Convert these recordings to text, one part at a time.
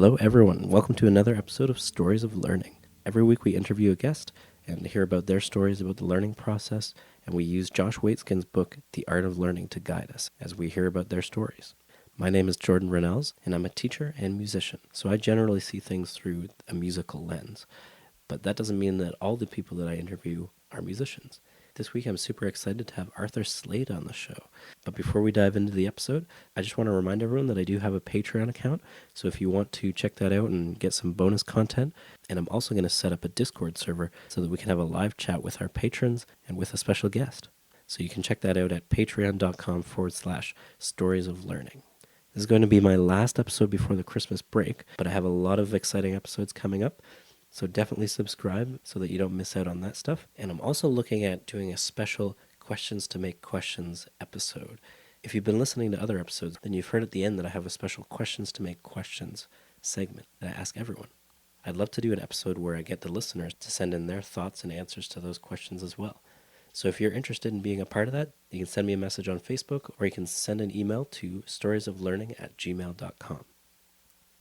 Hello, everyone. Welcome to another episode of Stories of Learning. Every week we interview a guest and hear about their stories about the learning process, and we use Josh Waitzkin's book, The Art of Learning, to guide us as we hear about their stories. My name is Jordan Rennells, and I'm a teacher and musician, so I generally see things through a musical lens. But that doesn't mean that all the people that I interview are musicians. This week I'm super excited to have Arthur Slade on the show. But before we dive into the episode, I just want to remind everyone that I do have a Patreon account, so if you want to check that out and get some bonus content, and I'm also going to set up a Discord server so that we can have a live chat with our patrons and with a special guest. So you can check that out at patreon.com/storiesoflearning. This is going to be my last episode before the Christmas break, but I have a lot of exciting episodes coming up. So definitely subscribe so that you don't miss out on that stuff. And I'm also looking at doing a special Questions to Make Questions episode. If you've been listening to other episodes, then you've heard at the end that I have a special Questions to Make Questions segment that I ask everyone. I'd love to do an episode where I get the listeners to send in their thoughts and answers to those questions as well. So if you're interested in being a part of that, you can send me a message on Facebook, or you can send an email to storiesoflearning@gmail.com.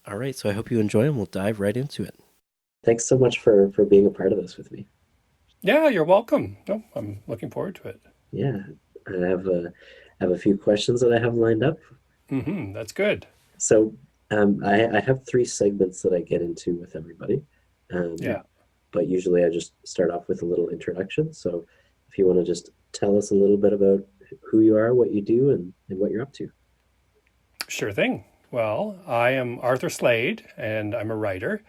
All right, so I hope you enjoy, and we'll dive right into it. Thanks so much for being a part of this with me. Yeah, you're welcome. No, I'm looking forward to it. Yeah, I have a few questions that I have lined up. That's good. So I have 3 segments that I get into with everybody. Yeah. But usually I just start off with a little introduction. So if you want to just tell us a little bit about who you are, what you do, and what you're up to. Sure thing. Well, I am Arthur Slade, and I'm a writer.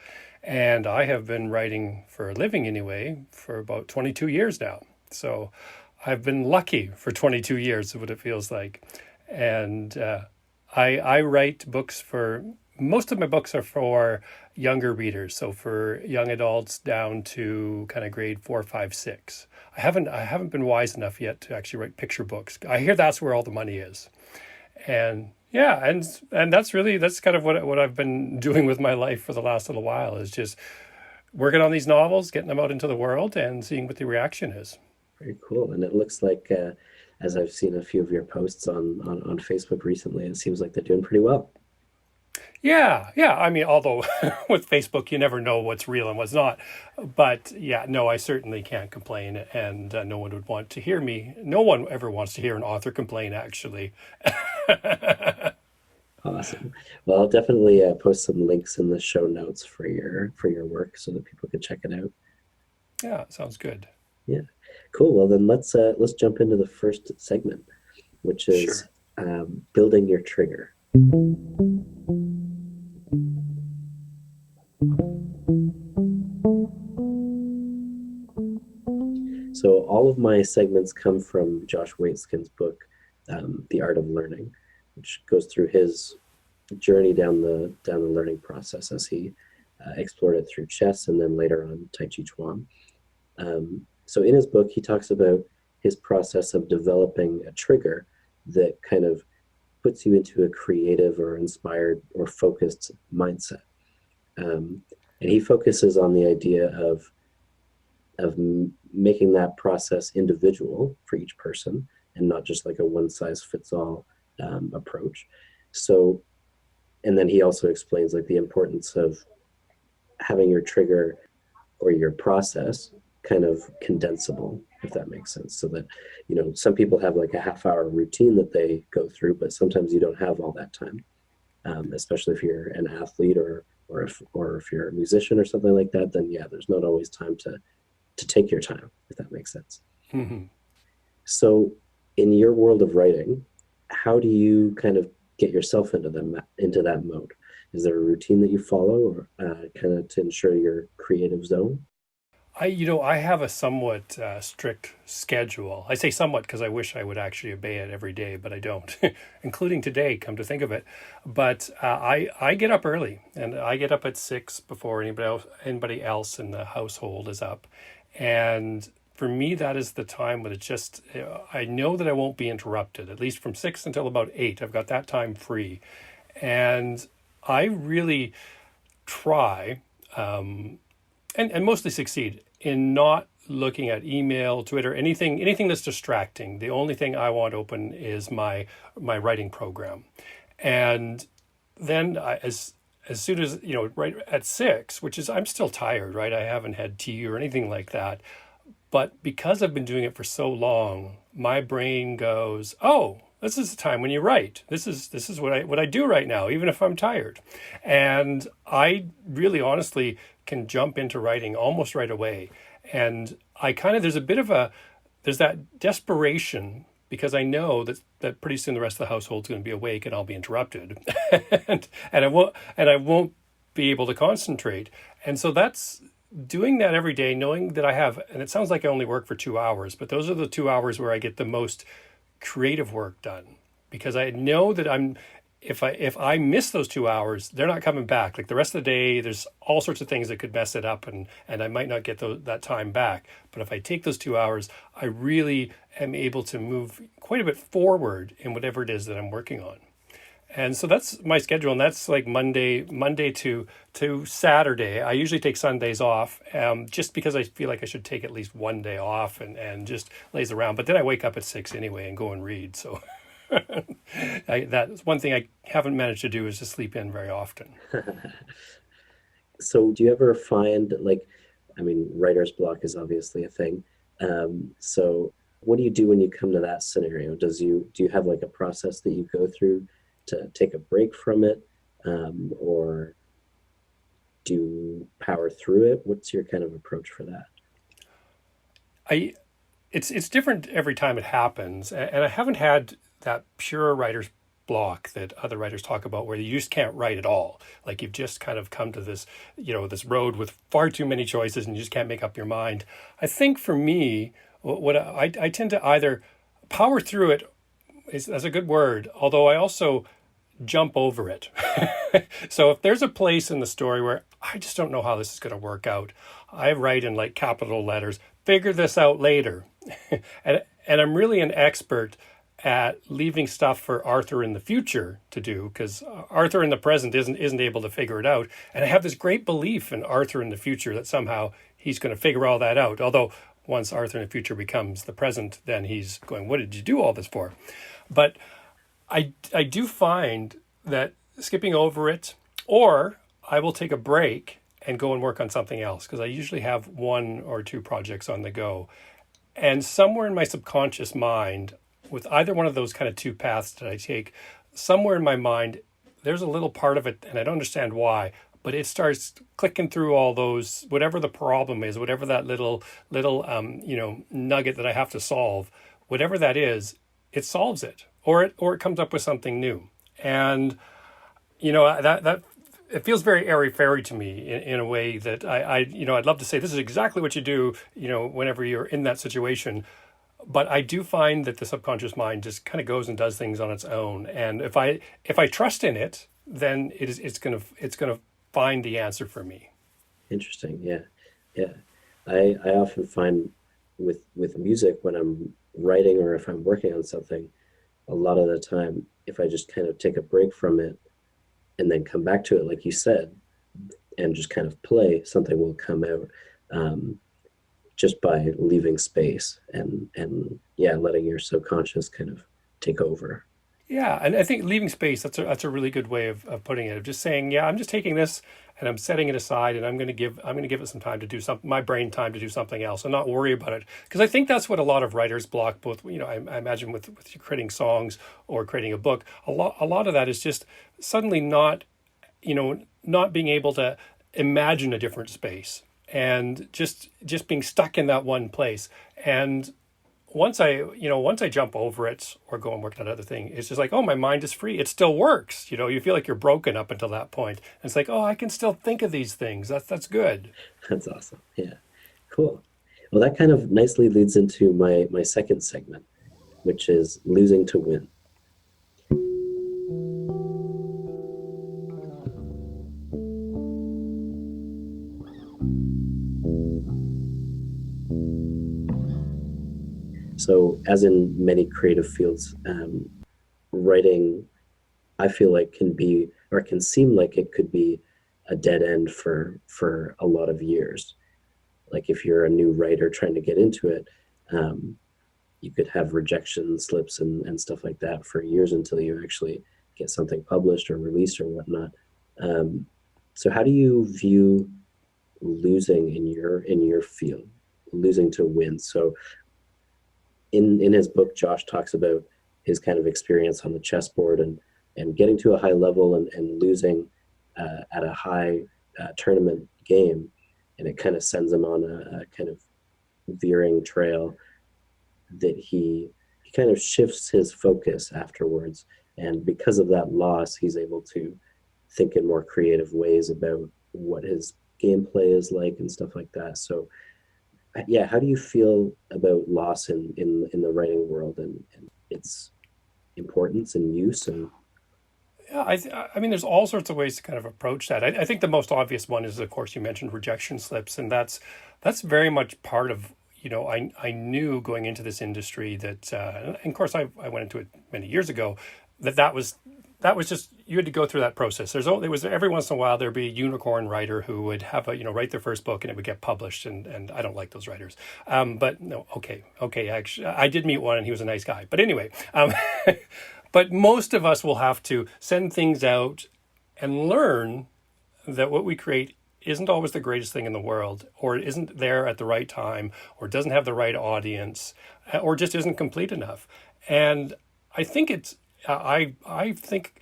And I have been writing for a living anyway for about 22 years now. So I've been lucky for 22 years, is what it feels like. And I write books most of my books are for younger readers. So for young adults down to kind of grade 4, 5, 6. I haven't been wise enough yet to actually write picture books. I hear that's where all the money is. And yeah, and that's kind of what I've been doing with my life for the last little while, is just working on these novels, getting them out into the world, and seeing what the reaction is. Very cool. And it looks like, as I've seen a few of your posts on Facebook recently, it seems like they're doing pretty well. Yeah. I mean, although with Facebook, you never know what's real and what's not. But yeah, no, I certainly can't complain, and no one would want to hear me. No one ever wants to hear an author complain, actually. Awesome. Well, I'll definitely post some links in the show notes for your work so that people can check it out. Yeah, sounds good. Yeah, cool. Well, then let's jump into the first segment, which is building your trigger. So all of my segments come from Josh Waitzkin's book, The Art of Learning, which goes through his journey down the learning process as he explored it through chess and then later on Tai Chi Chuan. So in his book, he talks about his process of developing a trigger that kind of puts you into a creative or inspired or focused mindset. And he focuses on the idea of making that process individual for each person and not just like a one-size-fits-all approach. So, and then he also explains like the importance of having your trigger or your process kind of condensable, if that makes sense. So that, some people have like a half-hour routine that they go through, but sometimes you don't have all that time, especially if you're an athlete or if you're a musician or something like that. Then yeah, there's not always time to take your time, if that makes sense. Mm-hmm. So in your world of writing, how do you kind of get yourself into that mode? Is there a routine that you follow or kind of to ensure your creative zone? I have a somewhat strict schedule. I say somewhat because I wish I would actually obey it every day, but I don't, including today, come to think of it. But I get up early, and I get up at 6 before anybody else in the household is up. And for me, that is the time when I know that I won't be interrupted, at least from 6 until about 8. I've got that time free. And I really try, and mostly succeed in not looking at email, Twitter, anything that's distracting. The only thing I want open is my writing program. And then as as soon as, right at 6, which is, I'm still tired, right? I haven't had tea or anything like that. But because I've been doing it for so long, my brain goes, "Oh, this is the time when you write. This is what I do right now, even if I'm tired." And I really honestly can jump into writing almost right away. And I kind of there's that desperation because I know that pretty soon the rest of the household's going to be awake and I'll be interrupted, and I won't be able to concentrate. And so that's doing that every day, knowing that I have, and it sounds like I only work for 2 hours, but those are the 2 hours where I get the most creative work done because I know that if I miss those 2 hours, they're not coming back. Like the rest of the day, there's all sorts of things that could mess it up, and I might not get that time back. But if I take those 2 hours, I really am able to move quite a bit forward in whatever it is that I'm working on. And so that's my schedule, and that's like Monday to Saturday. I usually take Sundays off, just because I feel like I should take at least one day off and just laze around. But then I wake up at 6 anyway and go and read. So that's one thing I haven't managed to do is to sleep in very often. So do you ever find like, I mean, writer's block is obviously a thing. So what do you do when you come to that scenario? Do you have like a process that you go through to take a break from it, or do you power through it? What's your kind of approach for that? I it's different every time it happens, and I haven't had that pure writer's block that other writers talk about where you just can't write at all. Like you've just kind of come to this road with far too many choices and you just can't make up your mind. I think for me, what I tend to either power through it is that's a good word, although I also jump over it. So if there's a place in the story where I just don't know how this is going to work out, I write in like capital letters, figure this out later. and I'm really an expert at leaving stuff for Arthur in the future to do because Arthur in the present isn't able to figure it out. And I have this great belief in Arthur in the future that somehow he's going to figure all that out. Although once Arthur in the future becomes the present, then he's going, "What did you do all this for?" But I do find that skipping over it, or I will take a break and go and work on something else because I usually have one or two projects on the go. And somewhere in my subconscious mind, with either one of those kind of two paths that I take, somewhere in my mind, there's a little part of it, and I don't understand why, but it starts clicking through all those, whatever the problem is, whatever that little nugget that I have to solve, whatever that is, it solves it, or it comes up with something new. And that it feels very airy fairy to me in a way that I'd love to say this is exactly what you do, whenever you're in that situation. But I do find that the subconscious mind just kind of goes and does things on its own. And if I trust in it, then it's gonna find the answer for me. Interesting. Yeah. Yeah. I often find with music when I'm writing or if I'm working on something, a lot of the time, if I just kind of take a break from it and then come back to it, like you said, and just kind of play, something will come out, just by leaving space and yeah, letting your subconscious kind of take over. Yeah, and I think leaving space, that's a really good way of putting it. Of just saying, yeah, I'm just taking this and I'm setting it aside and I'm gonna give it some time to do something, my brain time to do something else and not worry about it. Because I think that's what a lot of writers block, both, I imagine with creating songs or creating a book, a lot of that is just suddenly not being able to imagine a different space and just being stuck in that one place. And once I jump over it or go and work on another thing, it's just like, oh, my mind is free. It still works. You feel like you're broken up until that point. And it's like, oh, I can still think of these things. That's good. That's awesome. Yeah. Cool. Well, that kind of nicely leads into my second segment, which is losing to win. So, as in many creative fields, writing, I feel like can be or can seem like it could be a dead end for a lot of years. Like if you're a new writer trying to get into it, um, you could have rejection slips and stuff like that for years until you actually get something published or released or whatnot. So how do you view losing in your field, losing to win? So in his book, Josh talks about his kind of experience on the chessboard and getting to a high level and losing at a high tournament game, and it kind of sends him on a kind of veering trail that he kind of shifts his focus afterwards, and because of that loss, he's able to think in more creative ways about what his gameplay is like and stuff like that. So yeah, how do you feel about loss in the writing world and its importance and use and Yeah, I mean, there's all sorts of ways to kind of approach that. I think the most obvious one is, of course, you mentioned rejection slips, and that's very much part of, I knew going into this industry that, and of course, I went into it many years ago, that was just, you had to go through that process. It was every once in a while there'd be a unicorn writer who would have write their first book and it would get published, and I don't like those writers. But no, okay, actually, I did meet one and he was a nice guy. But anyway, but most of us will have to send things out and learn that what we create isn't always the greatest thing in the world, or isn't there at the right time, or doesn't have the right audience, or just isn't complete enough. And I think I think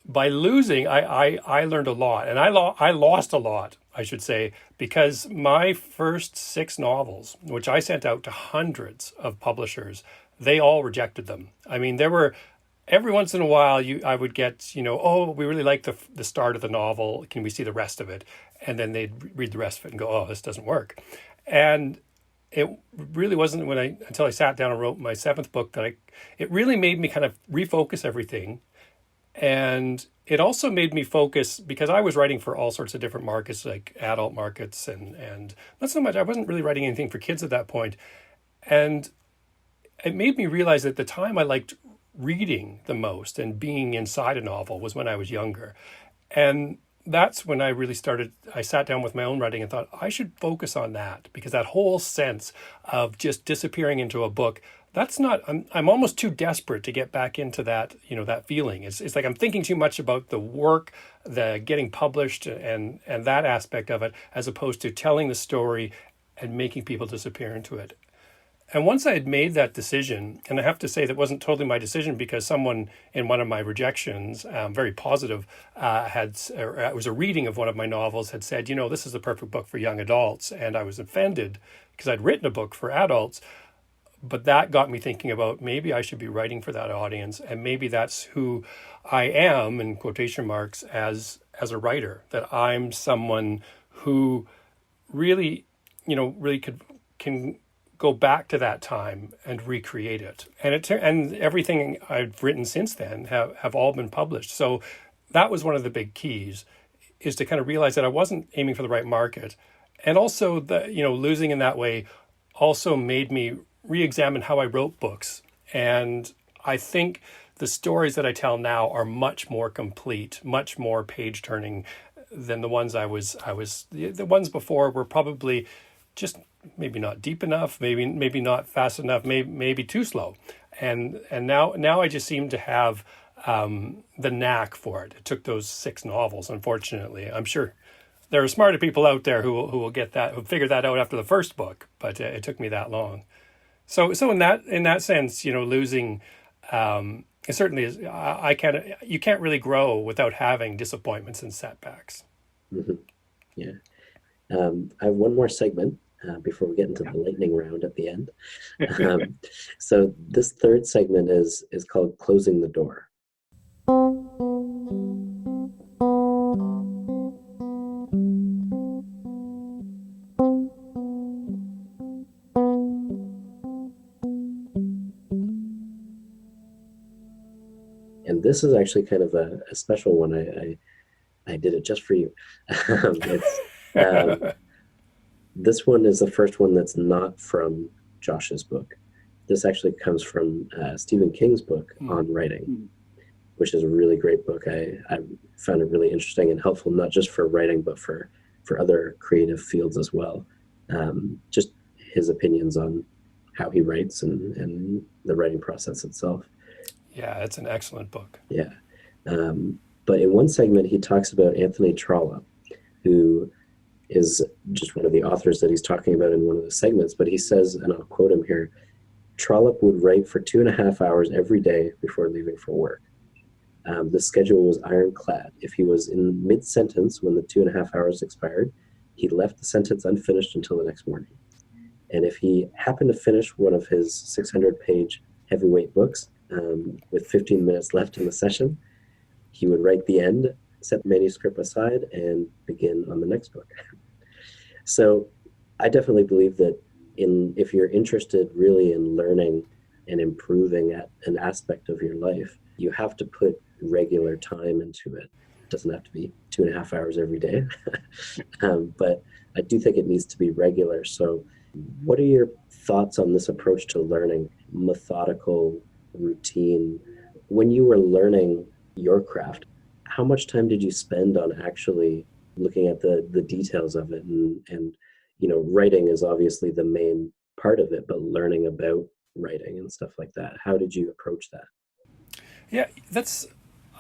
by losing, I learned a lot, and I lost a lot, I should say, because my first 6 novels, which I sent out to hundreds of publishers, they all rejected them. I mean, there were every once in a while I would get, oh, we really like the start of the novel. Can we see the rest of it? And then they'd read the rest of it and go, oh, this doesn't work. And it really wasn't until I sat down and wrote my 7th book that it really made me kind of refocus everything. And it also made me focus, because I was writing for all sorts of different markets, like adult markets, and not so much, I wasn't really writing anything for kids at that point. And it made me realize that the time I liked reading the most and being inside a novel was when I was younger. And that's when I sat down with my own writing and thought, I should focus on that, because that whole sense of just disappearing into a book, that's not, I'm almost too desperate to get back into that, that feeling. It's like I'm thinking too much about the work, the getting published and that aspect of it, as opposed to telling the story and making people disappear into it. And once I had made that decision, and I have to say that wasn't totally my decision, because someone in one of my rejections, very positive, it was a reading of one of my novels, had said, this is the perfect book for young adults. And I was offended because I'd written a book for adults. But that got me thinking about, maybe I should be writing for that audience. And maybe that's who I am, in quotation marks, as a writer, that I'm someone who really, really can go back to that time and recreate it. And everything I've written since then have all been published. So that was one of the big keys, is to kind of realize that I wasn't aiming for the right market. And also losing in that way also made me re-examine how I wrote books. And I think the stories that I tell now are much more complete, much more page turning than the ones the ones before were probably just maybe not deep enough, maybe not fast enough, maybe too slow, and now I just seem to have the knack for it. It took those 6 novels, unfortunately. I'm sure there are smarter people out there who will get that, who figure that out after the first book, but it took me that long. So in that sense, losing, it certainly is. You can't really grow without having disappointments and setbacks. mm-hmm. Yeah. I have one more segment before we get into the lightning round at the end. So this third segment is called Closing the Door. And this is actually kind of a special one. I did it just for you. This one is the first one that's not from Josh's book. This actually comes from Stephen King's book on writing, which is a really great book. I found it really interesting and helpful, not just for writing, but for other creative fields as well. Just his opinions on how he writes and the writing process itself. Yeah, it's an excellent book. Yeah. But in one segment, he talks about Anthony Trollope. who is just one of the authors that he's talking about in one of the segments. But he says, and I'll quote him here, Trollope would write for 2.5 hours every day before leaving for work. The schedule was ironclad. If he was in mid-sentence when the 2.5 hours expired, he left the sentence unfinished until the next morning. And if he happened to finish one of his 600-page heavyweight books with 15 minutes left in the session, he would write the end, set the manuscript aside, and begin on the next book. So I definitely believe that if you're interested really in learning and improving at an aspect of your life, you have to put regular time into it. It doesn't have to be 2.5 hours every day, but I do think it needs to be regular. So what are your thoughts on this approach to learning, methodical routine? When you were learning your craft, how much time did you spend on actually looking at the details of it? And writing is obviously the main part of it, but learning about writing and stuff like that, how did you approach that? Yeah,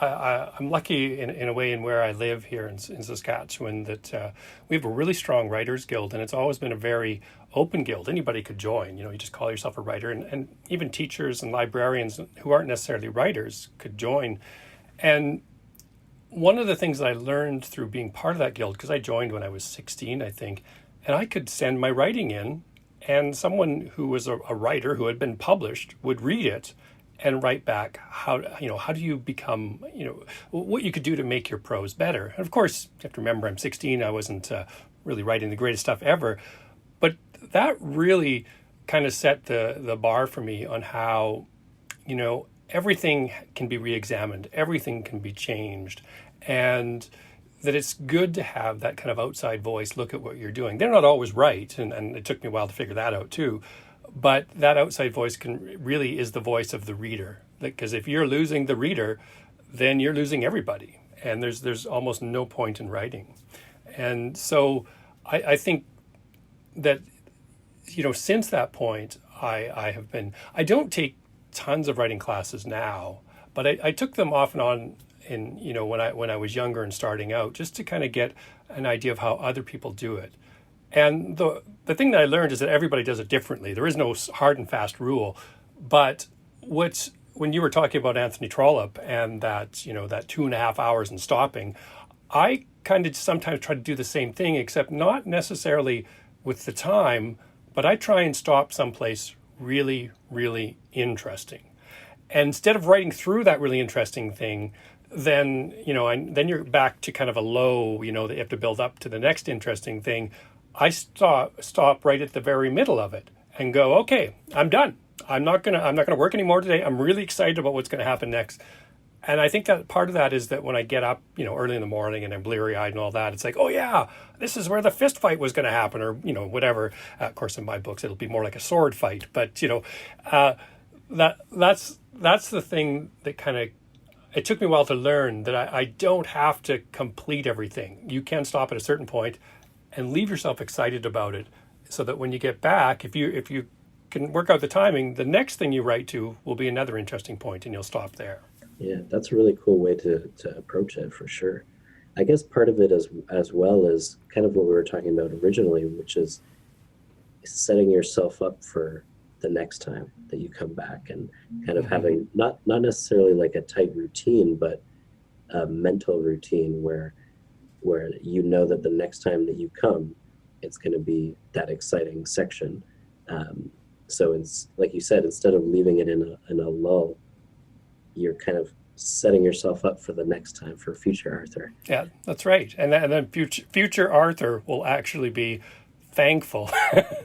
I'm lucky in a way in where I live here in Saskatchewan that we have a really strong writers guild, and it's always been a very open guild. Anybody could join. You just call yourself a writer, and even teachers and librarians who aren't necessarily writers could join. And one of the things that I learned through being part of that guild, because I joined when I was 16, I think, and I could send my writing in, and someone who was a writer who had been published would read it and write back how do you become, what you could do to make your prose better. And of course, you have to remember, I'm 16, I wasn't really writing the greatest stuff ever, but that really kind of set the bar for me on how, everything can be re-examined, everything can be changed, and that it's good to have that kind of outside voice look at what you're doing. They're not always right, and it took me a while to figure that out too. But that outside voice really is the voice of the reader. Because if you're losing the reader, then you're losing everybody. And there's almost no point in writing. And so I think that, since that point, I don't take tons of writing classes now, but I took them off and on when I was younger and starting out, just to kind of get an idea of how other people do it. And the thing that I learned is that everybody does it differently. There is no hard and fast rule. But when you were talking about Anthony Trollope and that 2.5 hours and stopping, I kind of sometimes try to do the same thing, except not necessarily with the time, but I try and stop someplace really, really interesting. And instead of writing through that really interesting thing, then you're back to kind of a low, that you have to build up to the next interesting thing. I stop right at the very middle of it and go, okay, I'm done. I'm not gonna work anymore today. I'm really excited about what's gonna happen next. And I think that part of that is that when I get up, early in the morning and I'm bleary-eyed and all that, it's like, oh yeah, this is where the fist fight was gonna happen, or whatever. Of course, in my books, it'll be more like a sword fight. But that's the thing that kind of. It took me a while to learn that I don't have to complete everything. You can stop at a certain point and leave yourself excited about it, so that when you get back, if you can work out the timing, the next thing you write to will be another interesting point, and you'll stop there. Yeah, that's a really cool way to approach it, for sure. I guess part of it as well is kind of what we were talking about originally, which is setting yourself up for the next time that you come back, and kind of having not necessarily like a tight routine, but a mental routine where that the next time that you come, it's going to be that exciting section. So it's like you said, instead of leaving it in a lull, you're kind of setting yourself up for the next time, for future Arthur. Yeah, that's right. And then future Arthur will actually be thankful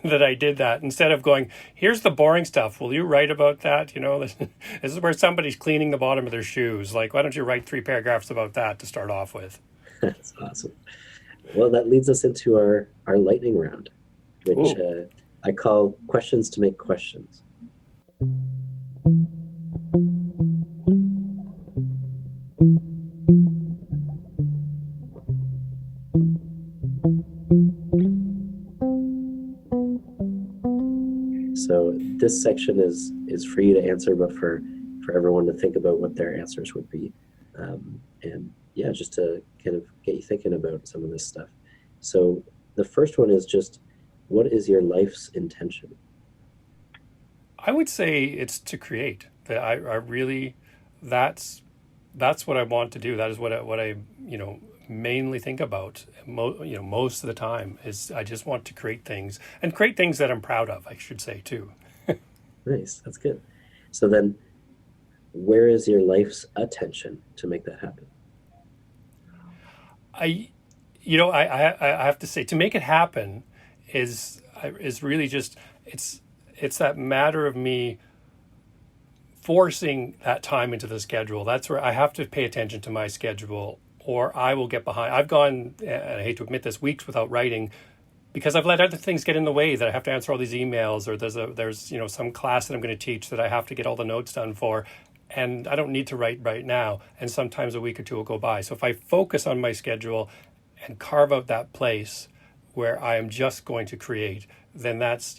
that I did that, instead of going, here's the boring stuff, will you write about that? This is where somebody's cleaning the bottom of their shoes. Like, why don't you write 3 paragraphs about that to start off with? That's awesome. Well, that leads us into our lightning round, which I call questions to make questions. So this section is for you to answer, but for everyone to think about what their answers would be. And yeah, just to kind of get you thinking about some of this stuff. So the first one is just, what is your life's intention? I would say it's to create. That I really, that's that's what I want to do. That is what I mainly think about. Most of the time is I just want to create things and create things that I'm proud of. I should say too. Nice, that's good. So then, where is your life's attention to make that happen? I, I have to say to make it happen is really just it's that matter of me forcing that time into the schedule. That's where I have to pay attention to my schedule or I will get behind. I've gone, and I hate to admit this, weeks without writing because I've let other things get in the way that I have to answer all these emails or there's some class that I'm going to teach that I have to get all the notes done for and I don't need to write right now and sometimes a week or two will go by. So if I focus on my schedule and carve out that place where I am just going to create, then that's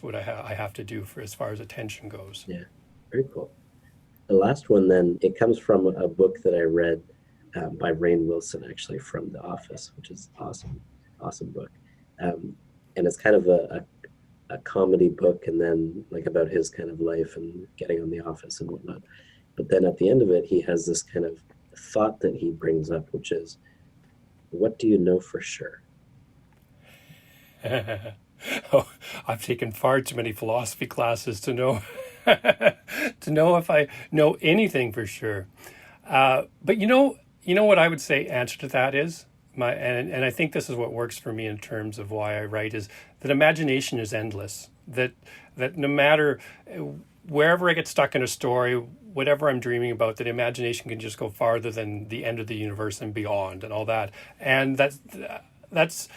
what I have to do for as far as attention goes. Yeah, very cool. The last one, then, it comes from a book that I read by Rainn Wilson, actually, from The Office, which is awesome, awesome book. Um, and it's kind of a comedy book, and then like about his kind of life and getting on The Office and whatnot. But then at the end of it, he has this kind of thought that he brings up, which is, what do you know for sure? Oh, I've taken far too many philosophy classes to know to know if I know anything for sure. But what I would say answer to that is and I think this is what works for me in terms of why I write is that imagination is endless. That no matter wherever I get stuck in a story, whatever I'm dreaming about, that imagination can just go farther than the end of the universe and beyond and all that. And that's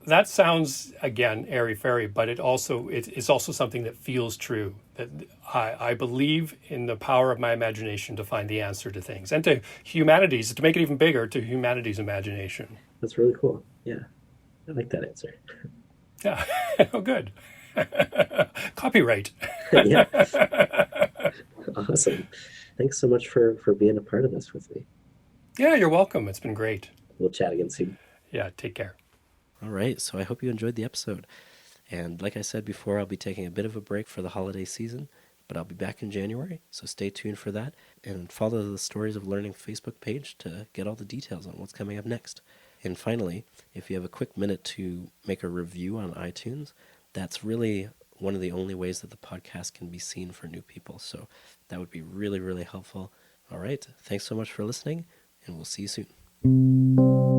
that sounds again airy fairy, but it's also something that feels true. That I believe in the power of my imagination to find the answer to things and to humanity's to make it even bigger to humanity's imagination. That's really cool. Yeah, I like that answer. Yeah. Oh, good. Copyright. Yeah, awesome. Thanks so much for being a part of this with me. Yeah, you're welcome. It's been great. We'll chat again soon. Yeah, take care. All right, so I hope you enjoyed the episode. And like I said before, I'll be taking a bit of a break for the holiday season, but I'll be back in January, so stay tuned for that. And follow the Stories of Learning Facebook page to get all the details on what's coming up next. And finally, if you have a quick minute to make a review on iTunes, that's really one of the only ways that the podcast can be seen for new people. So that would be really, really helpful. All right, thanks so much for listening, and we'll see you soon.